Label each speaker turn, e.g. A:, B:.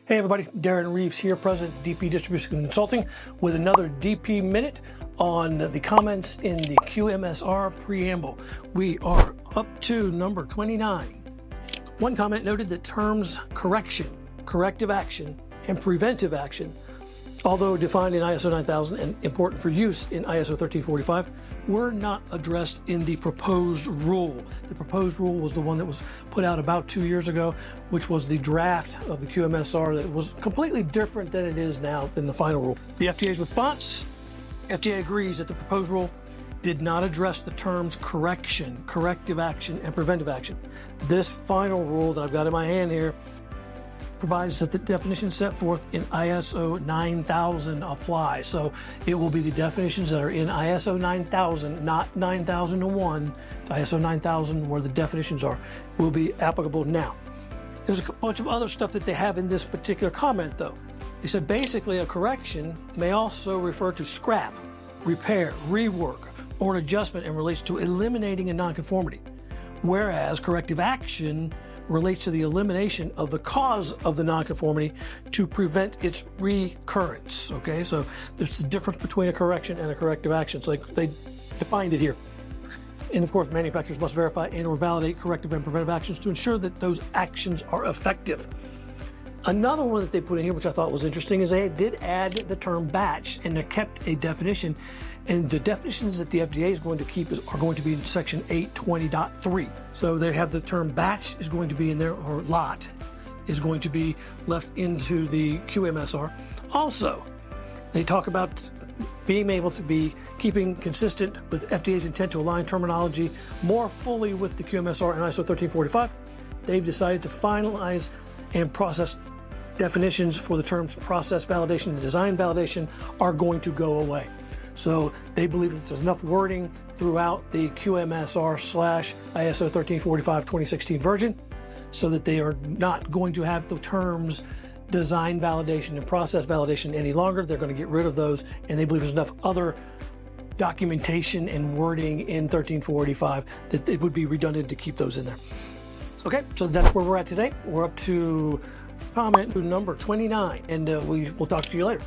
A: Hey everybody, Darren Reeves here, President DP Distribution Consulting, with another DP Minute on the comments in the QMSR preamble. We are up to number 29. One comment noted that terms correction, corrective action, and preventive action, although defined in ISO 9000 and important for use in ISO 1345, were not addressed in the proposed rule. The proposed rule was the one that was put out about 2 years ago, which was the draft of the QMSR that was completely different than it is now than the final rule. The FDA's response: FDA agrees that the proposed rule did not address the terms correction, corrective action, and preventive action. This final rule that I've got in my hand here provides that the definitions set forth in ISO 9000 apply. So it will be the definitions that are in ISO 9000, not 9001, ISO 9000 where the definitions are, will be applicable now. There's a bunch of other stuff that they have in this particular comment though. They said basically a correction may also refer to scrap, repair, rework, or an adjustment and relates to eliminating a nonconformity, whereas corrective action relates to the elimination of the cause of the nonconformity to prevent its recurrence. Okay, so there's the difference between a correction and a corrective action. So they defined it here. And of course, manufacturers must verify and or validate corrective and preventive actions to ensure that those actions are effective. Another one that they put in here, which I thought was interesting, is they did add the term batch, and they kept a definition. And the definitions that the FDA is going to keep are going to be in section 820.3. So they have the term batch is going to be in there, or lot is going to be left into the QMSR. Also, they talk about being able to be keeping consistent with FDA's intent to align terminology more fully with the QMSR and ISO 1345. They've decided to finalize and process definitions for the terms process validation and design validation are going to go away. So they believe that there's enough wording throughout the QMSR / ISO 1345 2016 version so that they are not going to have the terms design validation and process validation any longer. They're going to get rid of those, and they believe there's enough other documentation and wording in 1345 that it would be redundant to keep those in there. Okay, so that's where we're at today. We're up to comment number 29, and we will talk to you later.